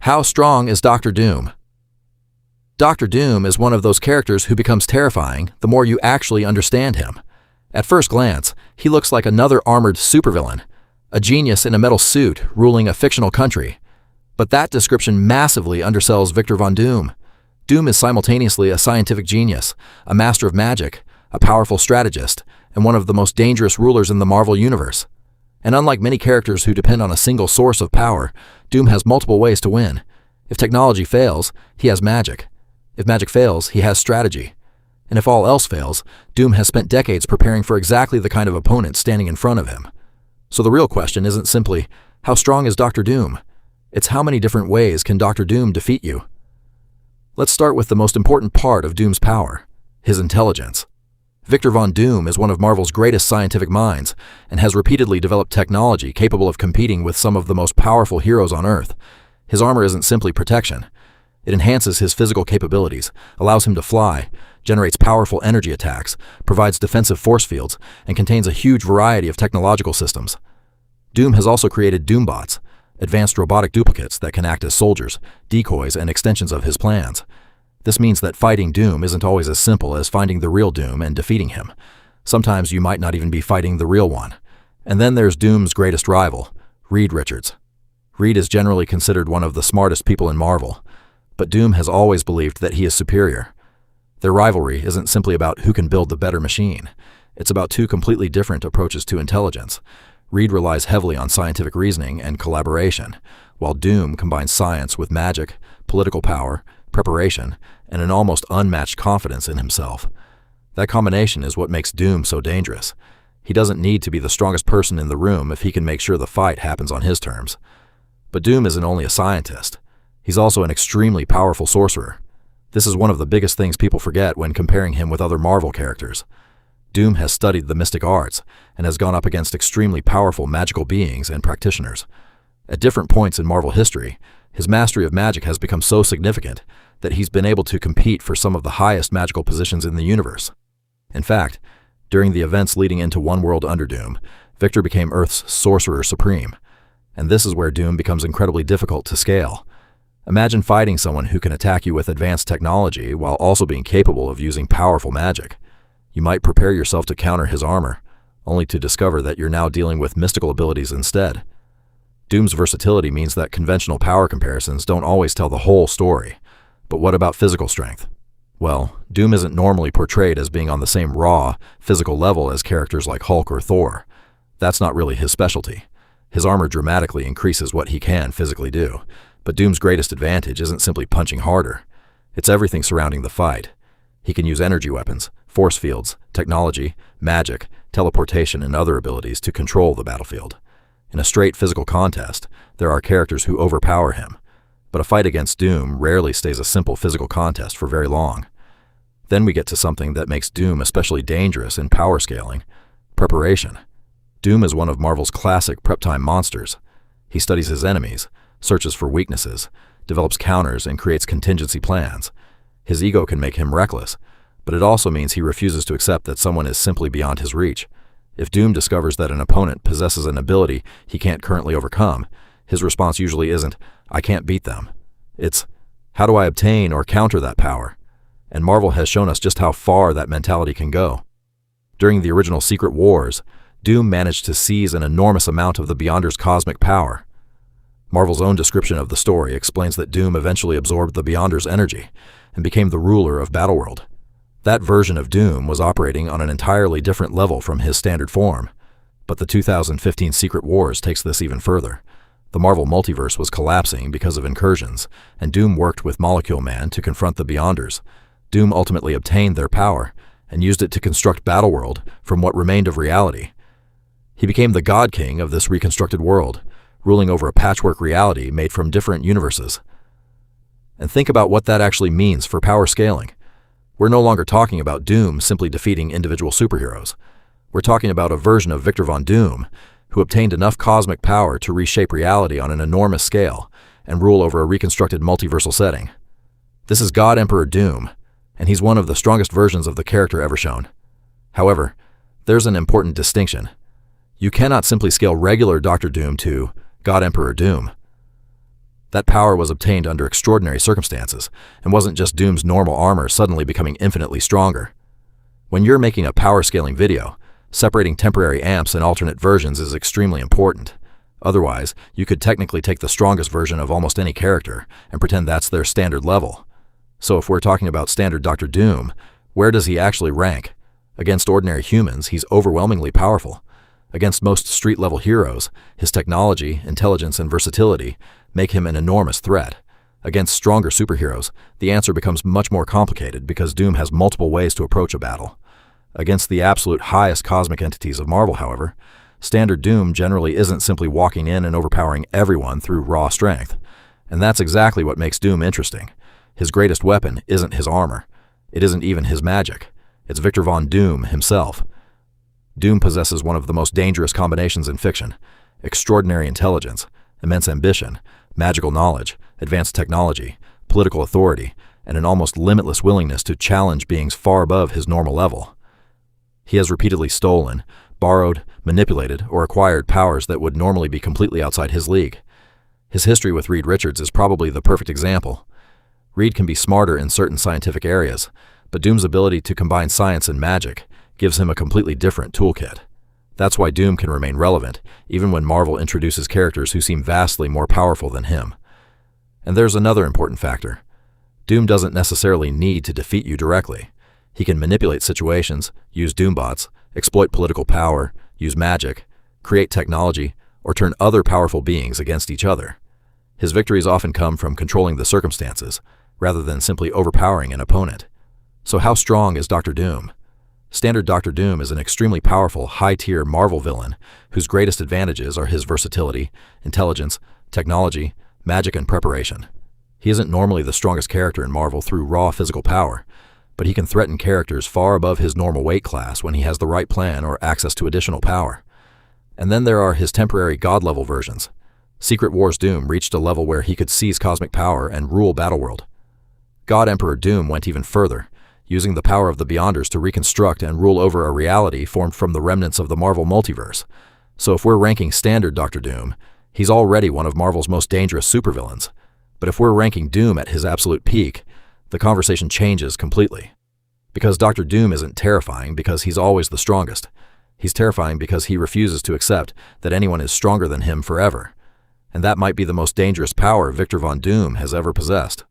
How strong is Doctor Doom? Doctor Doom is one of those characters who becomes terrifying the more you actually understand him. At first glance, he looks like another armored supervillain, a genius in a metal suit ruling a fictional country. But that description massively undersells Victor Von Doom. Doom is simultaneously a scientific genius, a master of magic, a powerful strategist, and one of the most dangerous rulers in the Marvel Universe. And unlike many characters who depend on a single source of power, Doom has multiple ways to win. If technology fails, he has magic. If magic fails, he has strategy. And if all else fails, Doom has spent decades preparing for exactly the kind of opponent standing in front of him. So the real question isn't simply, how strong is Doctor Doom? It's how many different ways can Doctor Doom defeat you? Let's start with the most important part of Doom's power, his intelligence. Victor Von Doom is one of Marvel's greatest scientific minds and has repeatedly developed technology capable of competing with some of the most powerful heroes on Earth. His armor isn't simply protection. It enhances his physical capabilities, allows him to fly, generates powerful energy attacks, provides defensive force fields, and contains a huge variety of technological systems. Doom has also created Doombots, advanced robotic duplicates that can act as soldiers, decoys, and extensions of his plans. This means that fighting Doom isn't always as simple as finding the real Doom and defeating him. Sometimes you might not even be fighting the real one. And then there's Doom's greatest rival, Reed Richards. Reed is generally considered one of the smartest people in Marvel, but Doom has always believed that he is superior. Their rivalry isn't simply about who can build the better machine. It's about two completely different approaches to intelligence. Reed relies heavily on scientific reasoning and collaboration, while Doom combines science with magic, political power, preparation, and an almost unmatched confidence in himself. That combination is what makes Doom so dangerous. He doesn't need to be the strongest person in the room if he can make sure the fight happens on his terms. But Doom isn't only a scientist. He's also an extremely powerful sorcerer. This is one of the biggest things people forget when comparing him with other Marvel characters. Doom has studied the mystic arts and has gone up against extremely powerful magical beings and practitioners. At different points in Marvel history, his mastery of magic has become so significant that he's been able to compete for some of the highest magical positions in the universe. In fact, during the events leading into One World Under Doom, Victor became Earth's Sorcerer Supreme. And this is where Doom becomes incredibly difficult to scale. Imagine fighting someone who can attack you with advanced technology while also being capable of using powerful magic. You might prepare yourself to counter his armor, only to discover that you're now dealing with mystical abilities instead. Doom's versatility means that conventional power comparisons don't always tell the whole story. But what about physical strength? Well, Doom isn't normally portrayed as being on the same raw, physical level as characters like Hulk or Thor. That's not really his specialty. His armor dramatically increases what he can physically do. But Doom's greatest advantage isn't simply punching harder. It's everything surrounding the fight. He can use energy weapons, force fields, technology, magic, teleportation, and other abilities to control the battlefield. In a straight physical contest, there are characters who overpower him. But a fight against Doom rarely stays a simple physical contest for very long. Then we get to something that makes Doom especially dangerous in power scaling: preparation. Doom is one of Marvel's classic prep-time monsters. He studies his enemies, searches for weaknesses, develops counters, and creates contingency plans. His ego can make him reckless, but it also means he refuses to accept that someone is simply beyond his reach. If Doom discovers that an opponent possesses an ability he can't currently overcome, his response usually isn't, "I can't beat them." It's, "How do I obtain or counter that power?" And Marvel has shown us just how far that mentality can go. During the original Secret Wars, Doom managed to seize an enormous amount of the Beyonder's cosmic power. Marvel's own description of the story explains that Doom eventually absorbed the Beyonder's energy and became the ruler of Battleworld. That version of Doom was operating on an entirely different level from his standard form. But the 2015 Secret Wars takes this even further. The Marvel multiverse was collapsing because of incursions, and Doom worked with Molecule Man to confront the Beyonders. Doom ultimately obtained their power and used it to construct Battleworld from what remained of reality. He became the God King of this reconstructed world, ruling over a patchwork reality made from different universes. And think about what that actually means for power scaling. We're no longer talking about Doom simply defeating individual superheroes. We're talking about a version of Victor Von Doom who obtained enough cosmic power to reshape reality on an enormous scale and rule over a reconstructed multiversal setting. This is God Emperor Doom, and he's one of the strongest versions of the character ever shown. However, there's an important distinction. You cannot simply scale regular Doctor Doom to God Emperor Doom. That power was obtained under extraordinary circumstances, and wasn't just Doom's normal armor suddenly becoming infinitely stronger. When you're making a power scaling video, separating temporary amps and alternate versions is extremely important. Otherwise, you could technically take the strongest version of almost any character and pretend that's their standard level. So if we're talking about standard Doctor Doom, where does he actually rank? Against ordinary humans, he's overwhelmingly powerful. Against most street-level heroes, his technology, intelligence, and versatility make him an enormous threat. Against stronger superheroes, the answer becomes much more complicated because Doom has multiple ways to approach a battle. Against the absolute highest cosmic entities of Marvel, however, standard Doom generally isn't simply walking in and overpowering everyone through raw strength. And that's exactly what makes Doom interesting. His greatest weapon isn't his armor. It isn't even his magic. It's Victor Von Doom himself. Doom possesses one of the most dangerous combinations in fiction: extraordinary intelligence, immense ambition, magical knowledge, advanced technology, political authority, and an almost limitless willingness to challenge beings far above his normal level. He has repeatedly stolen, borrowed, manipulated, or acquired powers that would normally be completely outside his league. His history with Reed Richards is probably the perfect example. Reed can be smarter in certain scientific areas, but Doom's ability to combine science and magic gives him a completely different toolkit. That's why Doom can remain relevant, even when Marvel introduces characters who seem vastly more powerful than him. And there's another important factor. Doom doesn't necessarily need to defeat you directly. He can manipulate situations, use Doombots, exploit political power, use magic, create technology, or turn other powerful beings against each other. His victories often come from controlling the circumstances, rather than simply overpowering an opponent. So how strong is Doctor Doom? Standard Doctor Doom is an extremely powerful, high-tier Marvel villain whose greatest advantages are his versatility, intelligence, technology, magic, and preparation. He isn't normally the strongest character in Marvel through raw physical power, but he can threaten characters far above his normal weight class when he has the right plan or access to additional power. And then there are his temporary god-level versions. Secret Wars Doom reached a level where he could seize cosmic power and rule Battleworld. God Emperor Doom went even further, using the power of the Beyonders to reconstruct and rule over a reality formed from the remnants of the Marvel multiverse. So if we're ranking standard Doctor Doom, he's already one of Marvel's most dangerous supervillains. But if we're ranking Doom at his absolute peak, the conversation changes completely. Because Doctor Doom isn't terrifying because he's always the strongest. He's terrifying because he refuses to accept that anyone is stronger than him forever. And that might be the most dangerous power Victor Von Doom has ever possessed.